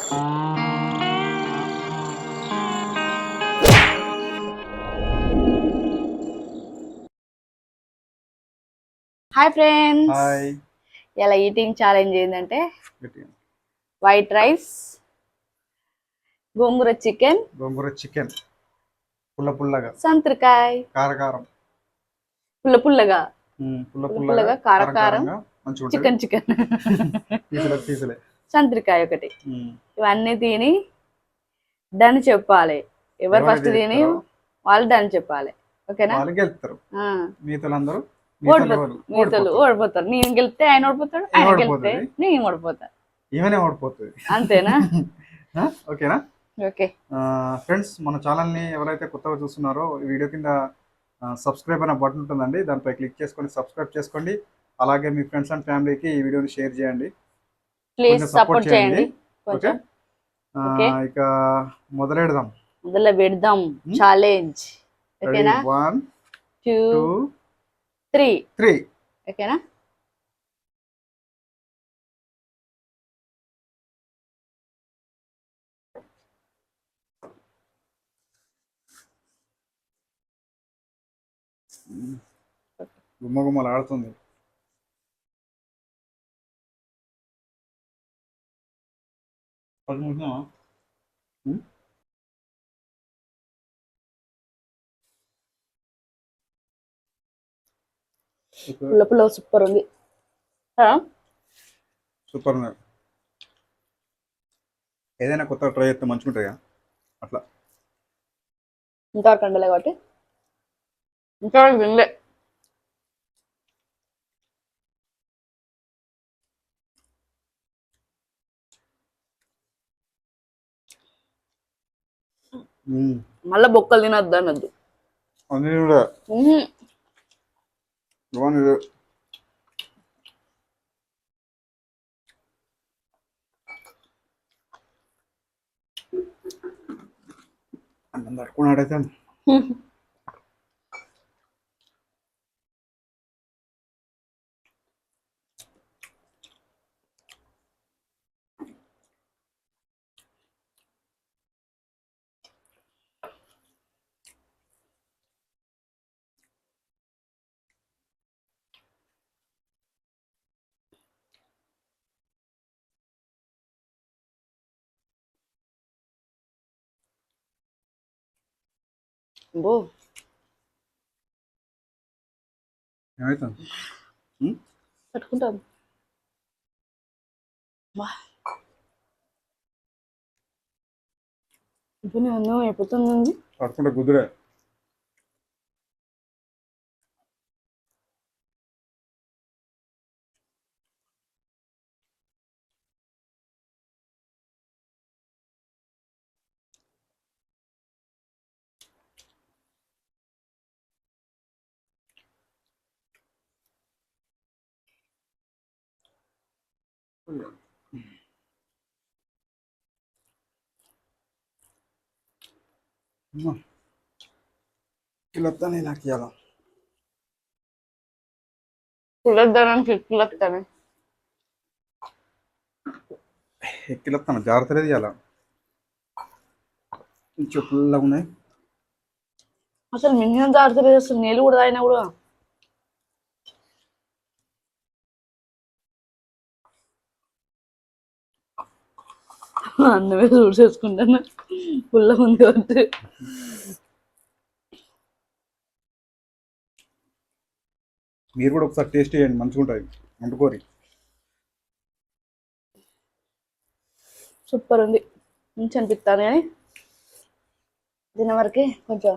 Hi friends, hi. ఇలా eating challenge ఏంటంటే white rice, గోంగూర chicken, పుల్ల పుల్లగా, సంత్రికాయ, కారకారం, పుల్ల పుల్లగా, పుల్ల పుల్లగా, కారకారం, చికెన్ చికెన్, పీసులే సంత్రికాయ ఒకటి. ఇవన్నీ తిని డన్ చెప్పాలి. ఎవరు ఫస్ట్ తిని వాళ్ళు డన్ చెప్పాలి. ఓకేనా? వాళ్ళు గెలుస్తారు, మిగతాలందరూ ఓడిపోతారు. నేను గెలిస్తే ఆయన ఓడిపోతాడు, ఆయన గెలిస్తే నేను ఓడిపోతా. ఏమైనా ఓడిపోతుంది. అంతేనా? ఓకేనా? ఓకే ఫ్రెండ్స్, మన ఛానల్ని ఎవరైతే కొత్తగా చూస్తున్నారో ఈ వీడియో కింద సబ్స్క్రైబ్ అనే బటన్ ఉంటుందండి, దానిపై క్లిక్ చేసుకొని సబ్స్క్రైబ్ చేసుకోండి. అలాగే మీ ఫ్రెండ్స్ అండ్ ఫ్యామిలీకి ఈ వీడియోని షేర్ చేయండి, ప్లీజ్ సపోర్ట్ చేయండి. ఓకే, ఇక మొదలు పెడదాం ఛాలెంజ్. ఓకేనా? 1 2 3 ఓకేనా? గుమ్మగుమ్మలు ఆడుతుంది. పుల్ల సూపర్ ఉంది. సూపర్ ఉంది. ఏదైనా కొత్తగా ట్రై చేస్తే మంచిగా ఉంటాయి అట్లా. ఇంకా కండలే కాబట్టి ఇంకా వినలే. మళ్ళా బొక్కలు తినద్దు అన్నద్దు. అన్నీ కూడా అన్నం తట్టుకున్నాడైతే. ఏమవుతుంది? పట్టుకుంటాం. ఇప్పుడు అన్నం అయిపోతుంది. పట్టుకుంటే కుదిరే. కిలొస్తానే నాకు ఇవ్వాల. ఎక్కిలొస్తాను, జాగ్రత్త లేదు ఇవ్వాల. చెప్పుల్లా ఉన్నాయి. అసలు మింగిన జాగ్రత్త అసలు నీళ్ళు కూడా తాగినా కూడా అన్నమే చూసేసుకుంటాను. పుల్ల ఉంది కాబట్టి మీరు కూడా ఒకసారి టేస్ట్ చేయండి, మంచిగా ఉంటుంది. వండుకోరి. సూపర్ ఉంది. మంచి అనిపిస్తాను కానీ తినే వరకే కొంచెం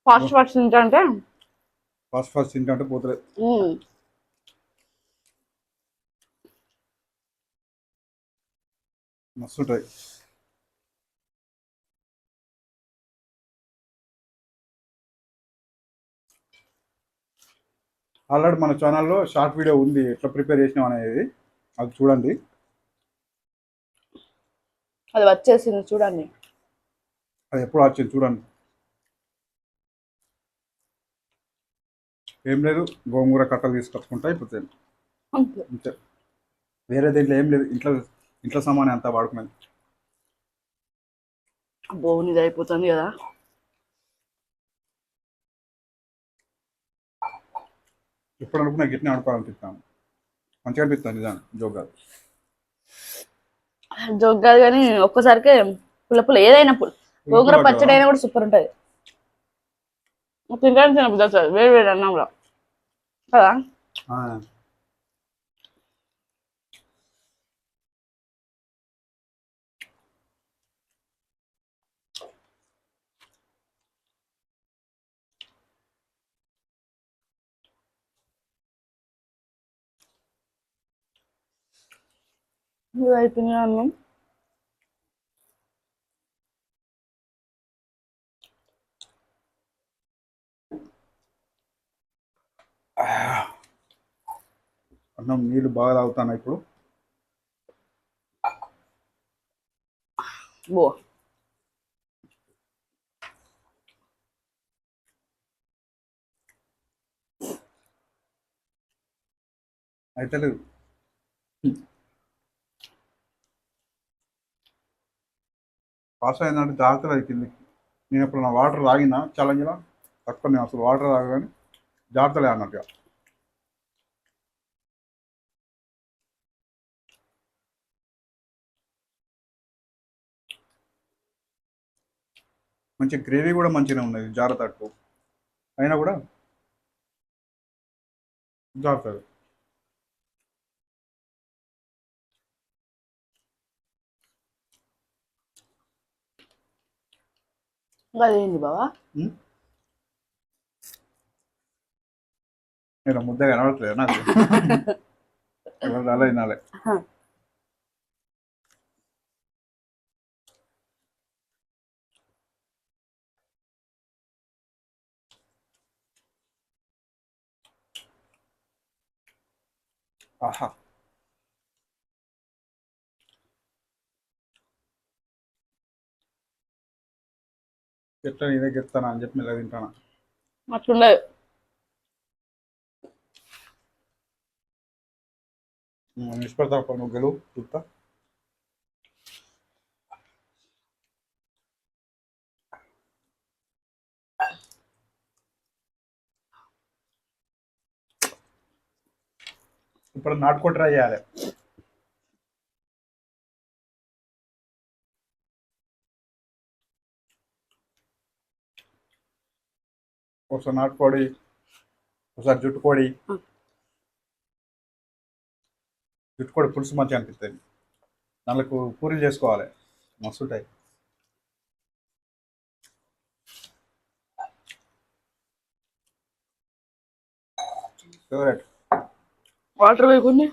ఫాస్ట్ తింటా ఫాస్ట్ తింటే పోతలేదు. మస్తు ఉంటుంది. ఆల్రెడీ మన ఛానల్లో షార్ట్ వీడియో ఉంది, ఎట్లా ప్రిపేర్ చేసినాం అనేది, అది చూడండి. అది వచ్చేసింది చూడండి. అది ఎప్పుడు వచ్చింది చూడండి. ఏం లేదు, గోంగూర కట్టలు తీసుకొచ్చుకుంటా అయిపోతుంది అంతే. వేరే దీంట్లో ఏం లేదు. ఇంట్లో ఇంట్లో సామాన్ అంతా వాడుకునేది. బోన్ ఇది అయిపోతుంది కదా. ఎప్పుడు అనుకున్నా గిట్నే ఆడుకోవాలనిపిస్తాను. మంచిగా అనిపిస్తుంది నిజాన్ని జోక్ కాదు. జోక్ కాదు కానీ ఒక్కసారికి పుల్ల పుల్ల ఏదైనా గోంగూర పచ్చడి అయినా కూడా సూపర్ ఉంటుంది. తింటాను తినబుద్ధి వస్తుంది వేడి వేడి అన్నంలో కదా. ఇది అయిపోయింది అన్నం. అన్నం నీళ్ళు బాగా తాగుతాను ఇప్పుడు. బో అయితే లేదు పాస్ అయిందంటే జాగ్రత్తగా అవుతుంది. నేను ఇప్పుడు నా వాటర్ తాగినా ఛాలెంజ్లో తక్కువ, నేను అసలు వాటర్ తాగగానే జాగ్రత్తలే అన్నట్టుగా. మంచి గ్రేవీ కూడా మంచిగా ఉన్నది జాగ్రత్త అయినా కూడా జాగ్రత్త. అదేంటి బావా? నేను ముద్ద కనబడట్లేదు నాకు. అలా తినాలి. ఆహా, ఎట్లా నీ దగ్గర చెప్తానా అని చెప్పి ఇలా తింటానా. అట్లుండదు. నిష్పడతా నువ్వు గెలువు చూస్తా. ఇప్పుడు నాటుకో ట్రై చేయాలి. ఒకసారి నాటుకోడి, ఒకసారి జుట్టుకోడి. జుట్టుకోడి పులుసు మంచిగా అనిపిస్తుంది. దానికి పూరీలు చేసుకోవాలి, మస్తు ఉంటాయి. ఫేవరెట్. వాటర్ వేయకుండా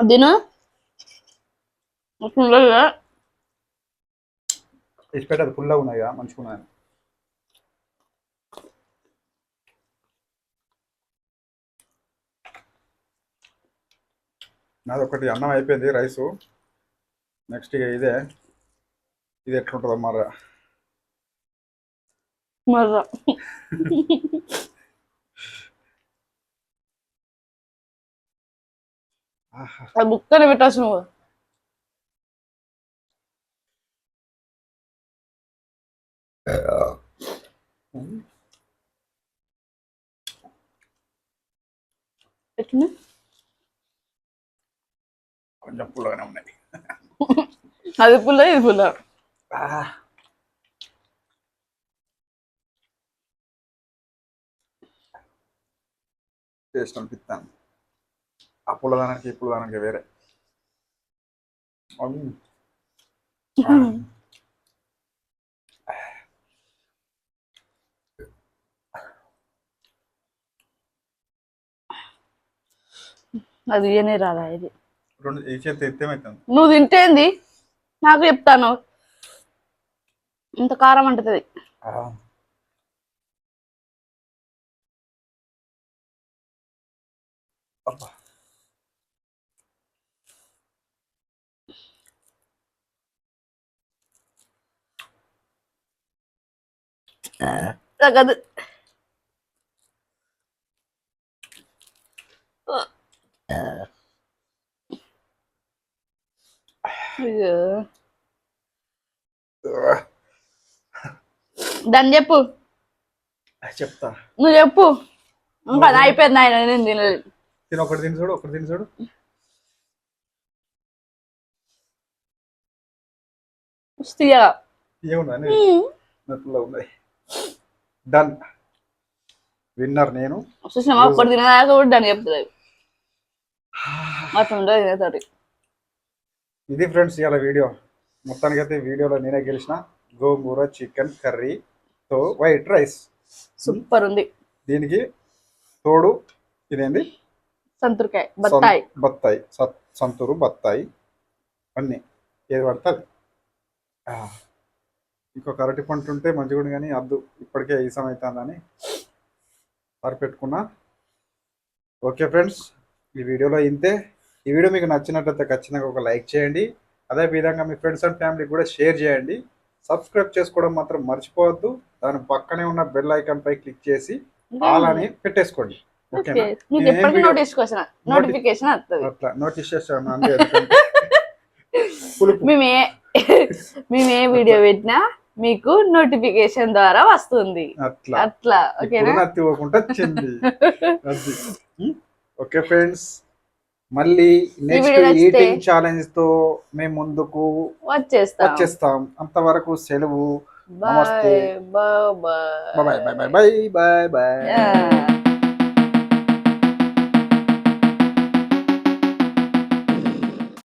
తిను. అట్లుండదు కదా. వేసి పెట్టదు పుల్లగా ఉన్నాయి కదా, మంచిగా ఉన్నాయి. నాది ఒకటి అన్నం అయిపోయింది, రైసు. నెక్స్ట్ ఇక ఇదే. ఇది ఎట్లుంటుందో మరి. మర్రా అది బుక్కని పెట్టాల్సి నువ్వు. ఎట్లా కొంచెం పుల్లగానే ఉన్నాయి. అది పుల్ల ఇది పుల్ల. టేస్ట్ అనిపిస్తాను. ఆ పుల్లదానానికి ఈ పుల్లదానానికి వేరే. అది ఏనే రాదా ఇది. రెండు ఈ చేతి ఎత్తేమవుతుంది. నువ్వు తింటేంది నాకు చెప్తాను. ఇంత కారం అంటుంది. తగ్గదు. అయ్యో. దాన్ని చెప్పు, చెప్తా. నువ్వు చెప్పు. ఇంకా అది అయిపోయింది ఆయన, నేను తినలేదు. తిని ఒకటి తిని చూడు, ఒకటి తిని చూడు. తీయగా ఏమున్నా ఉన్నాయి. డన్. విన్నర్ నేను. చూసినామా, ఒకటి తినదాకా కూడా దాన్ని చెప్తలేదు. అట్లా ఉండదు తినేతోటి. ఇది ఫ్రెండ్స్ ఇవాళ వీడియో. మొత్తానికైతే వీడియోలో నేనే గెలిచిన. గోంగూర చికెన్ కర్రీతో వైట్ రైస్ సూపర్ ఉంది. దీనికి తోడు ఇదేంది, సంతూర్కాయ బత్తాయి. బత్తాయి సంతూరు బత్తాయి అన్నీ ఏది పడుతుంది. ఇంకొక అరటి పంట ఉంటే మంచిగా కానీ అద్దు, ఇప్పటికే ఈ సమయం అవుతుందని సరిపెట్టుకున్నా. ఓకే ఫ్రెండ్స్, ఈ వీడియోలో ఇంతే. ఈ వీడియో మీకు నచ్చినట్లయితే ఖచ్చితంగా ఒక లైక్ చేయండి. అదే విధంగా మీ ఫ్రెండ్స్ అండ్ ఫ్యామిలీకి కూడా షేర్ చేయండి. సబ్స్క్రైబ్ చేసుకోవడం మాత్రం మర్చిపోవద్దు. దాని పక్కనే ఉన్న బెల్ ఐకాన్ పై క్లిక్ చేసి ఆల్ అని పెట్టేసుకోండి. ఓకేనా? నోటిఫికేషన్ అట్లా నోటిఫికేషన్ మేము ఏ వీడియో పెట్టినా మీకు నోటిఫికేషన్ ద్వారా వస్తుంది. అట్లా ఓకేనా? వచ్చింది. ఓకే ఫ్రెండ్స్, మళ్ళీ నెక్స్ట్ ఈటింగ్ ఛాలెంజ్ తో మేము ముందుకు వచ్చేస్తాం. అంతవరకు సెలవు. నమస్తే. Bye bye bye bye bye bye bye.